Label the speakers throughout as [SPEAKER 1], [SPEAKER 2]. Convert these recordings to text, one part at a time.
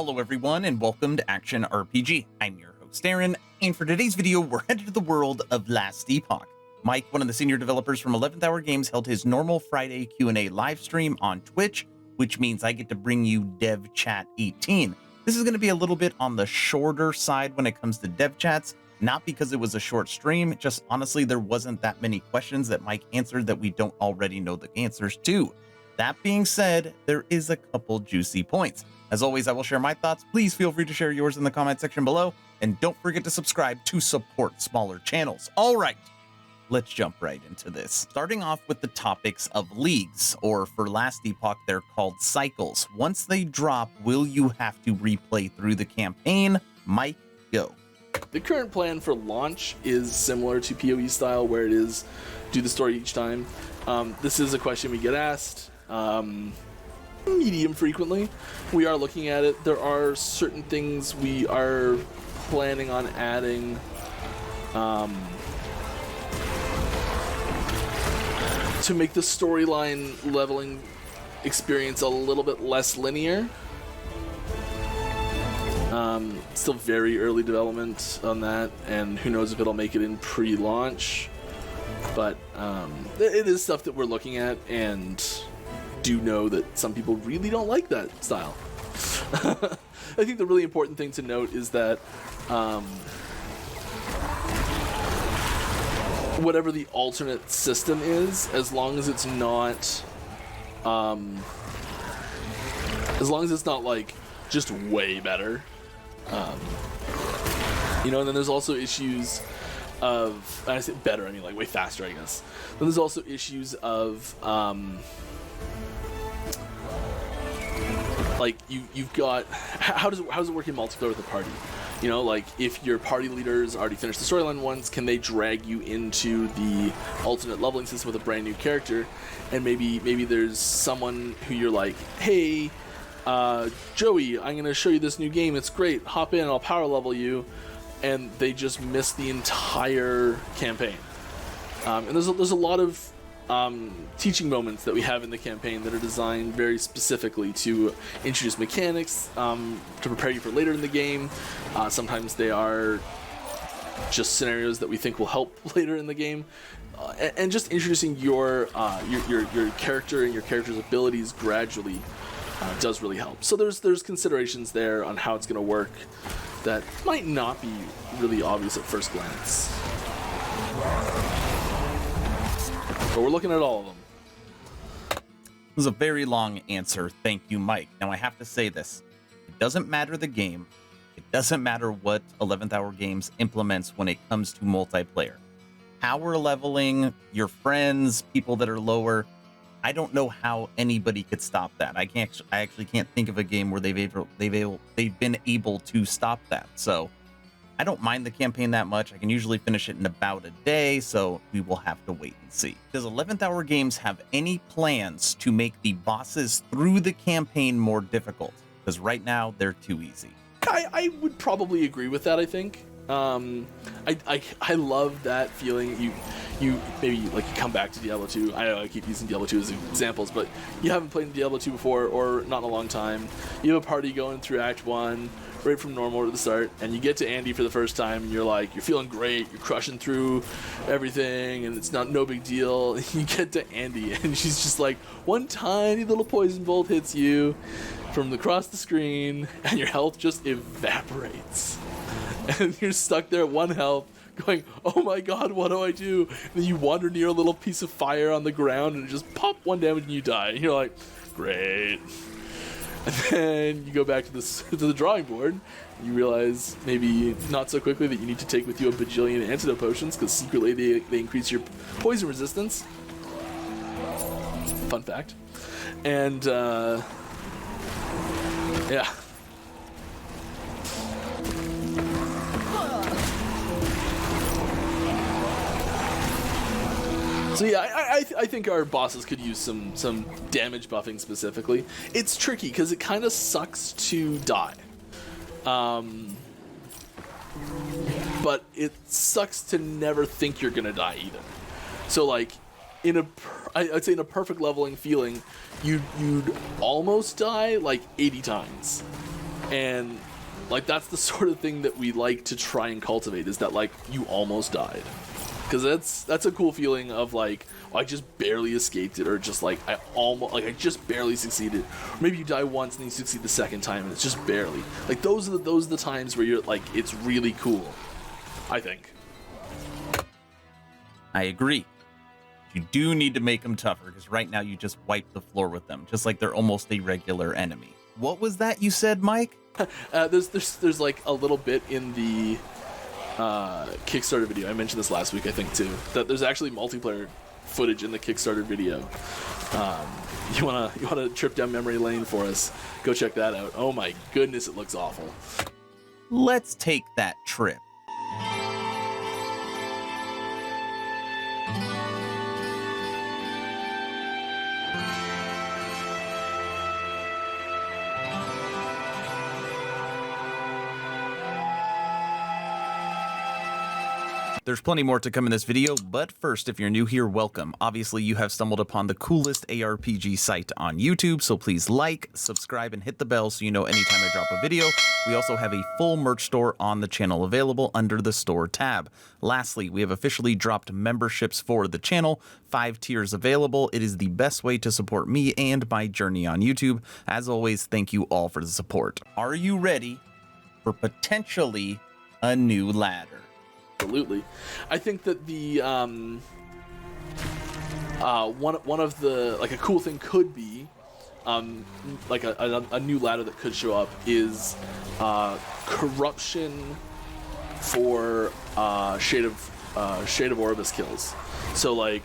[SPEAKER 1] Hello everyone and welcome to Action RPG. I'm your host Aaron, and for today's video we're headed to the world of Last Epoch. Mike, one of the senior developers from 11th Hour Games, held his normal Friday Q&A live stream on Twitch, which means I get to bring you Dev Chat 18. This is going to be a little bit on the shorter side when it comes to Dev Chats, not because it was a short stream, just honestly there wasn't that many questions that Mike answered that we don't already know the answers to. That being said, there is a couple juicy points. As always, I will share my thoughts. Please feel free to share yours in the comment section below, and don't forget to subscribe to support smaller channels. All right, let's jump right into this. Starting off with the topics of leagues, or for Last Epoch, they're called cycles. Once they drop, will you have to replay through the campaign? Mike, go.
[SPEAKER 2] The current plan for launch is similar to PoE style, where it is do the story each time. This is a question we get asked medium frequently. We are looking at it. There are certain things we are planning on adding to make the storyline leveling experience a little bit less linear. Still very early development on that, and who knows if it'll make it in pre-launch, but it is stuff that we're looking at, and do know that some people really don't like that style. I think the really important thing to note is that whatever the alternate system is, as long as it's not like just way better, you know. And then there's also issues of, when I say better, I mean like way faster, I guess. Then there's also issues of like you've got, how does it work in multiplayer with a party? You know, like if your party leaders already finished the storyline once, can they drag you into the alternate leveling system with a brand new character? And maybe there's someone who you're like, hey, Joey, I'm gonna show you this new game, it's great, hop in, I'll power level you, and they just miss the entire campaign. And there's a lot of teaching moments that we have in the campaign that are designed very specifically to introduce mechanics, to prepare you for later in the game. Sometimes they are just scenarios that we think will help later in the game, and just introducing your character and your character's abilities gradually does really help. So there's considerations there on how it's going to work that might not be really obvious at first glance. But we're looking at all of them.
[SPEAKER 1] This was a very long answer. Thank you, Mike. Now I have to say this. It doesn't matter the game. It doesn't matter what 11th Hour Games implements when it comes to multiplayer. Power leveling, your friends, people that are lower, I don't know how anybody could stop that. I actually can't think of a game where they've been able to stop that. So I don't mind the campaign that much. I can usually finish it in about a day, so we will have to wait and see. Does 11th Hour Games have any plans to make the bosses through the campaign more difficult? Because right now they're too easy.
[SPEAKER 2] I would probably agree with that, I think. I love that feeling. You maybe like you come back to Diablo 2. I know I keep using Diablo 2 as examples, but you haven't played Diablo 2 before, or not in a long time. You have a party going through Act 1, right from normal to the start, and you get to Andy for the first time, and you're feeling great, you're crushing through everything, and it's no big deal. You get to Andy, and she's just like, one tiny little poison bolt hits you from across the screen, and your health just evaporates. And you're stuck there at one health, going, oh my god, what do I do? And then you wander near a little piece of fire on the ground, and just pop one damage and you die. And you're like, great. And then you go back to the drawing board. You realize, maybe not so quickly, that you need to take with you a bajillion antidote potions, because secretly they increase your poison resistance. Fun fact. And, yeah. So yeah, I think our bosses could use some damage buffing specifically. It's tricky because it kind of sucks to die. But it sucks to never think you're gonna die either. So like, I'd say in a perfect leveling feeling, you'd almost die like 80 times. And like that's the sort of thing that we like to try and cultivate, is that like you almost died, because that's a cool feeling of like, oh, I just barely escaped it, or just like I just barely succeeded. Or maybe you die once and you succeed the second time and it's just barely. Like those are the times where you're like, it's really cool, I think.
[SPEAKER 1] I agree. You do need to make them tougher, because right now you just wipe the floor with them, just like they're almost a regular enemy. What was that you said, Mike?
[SPEAKER 2] There's like a little bit in the Kickstarter video. I mentioned this last week, I think, too. That there's actually multiplayer footage in the Kickstarter video. You wanna trip down memory lane for us? Go check that out. Oh my goodness, it looks awful.
[SPEAKER 1] Let's take that trip. There's plenty more to come in this video, but first, if you're new here, welcome. Obviously, you have stumbled upon the coolest ARPG site on YouTube, so please like, subscribe, and hit the bell so you know anytime I drop a video. We also have a full merch store on the channel available under the store tab. Lastly, we have officially dropped memberships for the channel, 5 tiers available. It is the best way to support me and my journey on YouTube. As always, thank you all for the support. Are you ready for potentially a new ladder?
[SPEAKER 2] Absolutely. I think that the one of the, like, a cool thing could be like a new ladder that could show up is corruption for Shade of Orbis kills. So like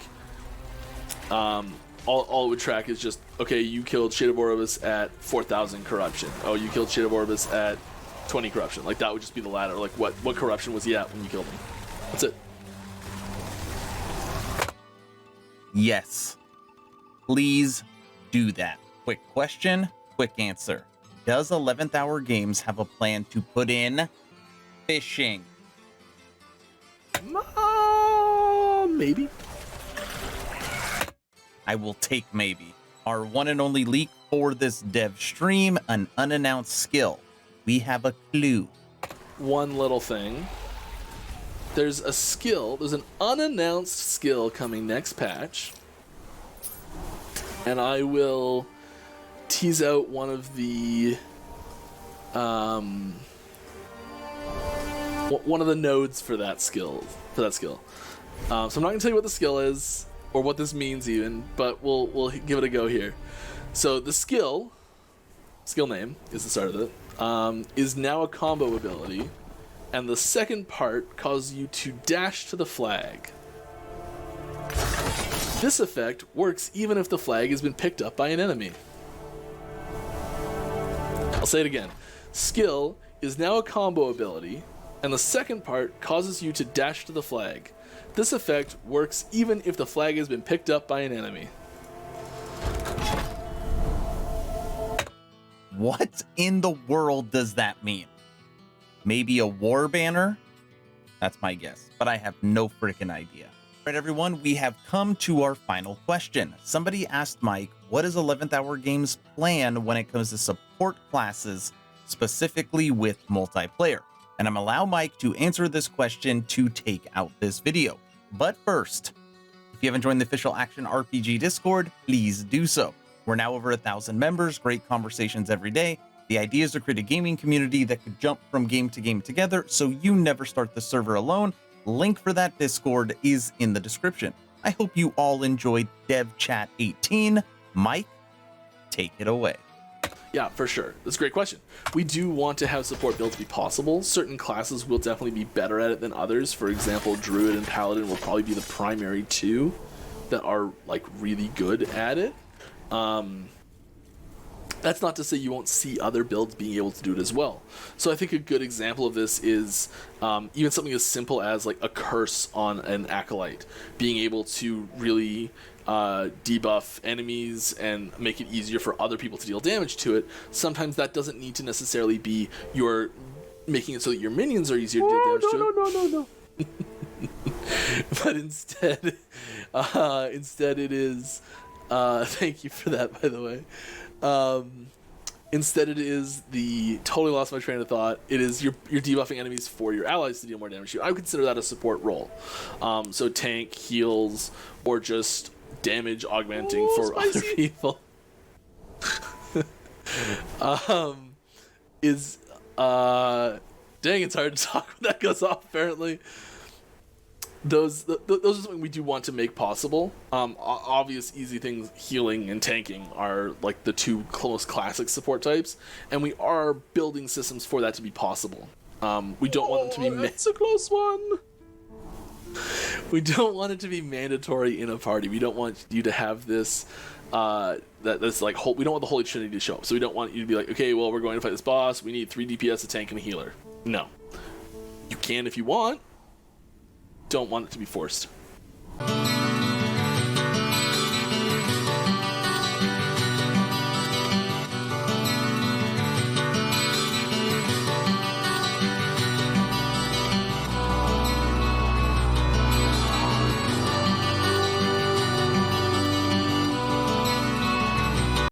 [SPEAKER 2] all it would track is just, okay, you killed Shade of Orbis at 4,000 corruption. Oh, you killed Shade of Orbis at 20 corruption. Like that would just be the ladder. Like what corruption was he at when you killed him? That's it.
[SPEAKER 1] Yes. Please do that. Quick question, quick answer. Does 11th Hour Games have a plan to put in fishing?
[SPEAKER 2] Maybe.
[SPEAKER 1] I will take maybe. Our one and only leak for this dev stream, an unannounced skill. We have a clue.
[SPEAKER 2] One little thing. There's a skill, there's an unannounced skill coming next patch. And I will tease out one of the nodes for that skill. So I'm not gonna tell you what the skill is or what this means even, but we'll give it a go here. So the skill name is the start of it. Is now a combo ability, and the second part causes you to dash to the flag. This effect works even if the flag has been picked up by an enemy. I'll say it again. Skill is now a combo ability, and the second part causes you to dash to the flag. This effect works even if the flag has been picked up by an enemy.
[SPEAKER 1] What in the world does that mean? Maybe a war banner? That's my guess, but I have no freaking idea. All right, everyone, we have come to our final question. Somebody asked Mike, what is 11th Hour Games' plan when it comes to support classes, specifically with multiplayer? And I'm allow Mike to answer this question to take out this video. But first, if you haven't joined the official Action RPG Discord, please do so. We're now over 1,000 members, great conversations every day. The idea is to create a gaming community that could jump from game to game together, so you never start the server alone. Link for that Discord is in the description. I hope you all enjoyed Dev Chat 18. Mike, take it away.
[SPEAKER 2] Yeah, for sure. That's a great question. We do want to have support builds be possible. Certain classes will definitely be better at it than others. For example, Druid and Paladin will probably be the primary two that are like really good at it. That's not to say you won't see other builds being able to do it as well. So I think a good example of this is even something as simple as like a curse on an acolyte, being able to really debuff enemies and make it easier for other people to deal damage to it. Sometimes that doesn't need to necessarily be your making it so that your minions are easier to deal damage to. No. But instead it is thank you for that, by the way. Instead, it is the totally lost my train of thought. It is you're debuffing enemies for your allies to deal more damage to you. I would consider that a support role. So tank, heals, or just damage augmenting for other people. Dang, it's hard to talk when that goes off. Apparently, those are something we do want to make possible. Obvious easy things, healing and tanking, are like the two most classic support types, and we are building systems for that to be possible. We don't want them to be.
[SPEAKER 3] It's a close one.
[SPEAKER 2] We don't want it to be mandatory in a party. We don't want you to have this. That's like we don't want the Holy Trinity to show up. So we don't want you to be like, okay, well, we're going to fight this boss. We need 3 DPS, a tank, and a healer. No, you can if you want. Don't want it to be forced.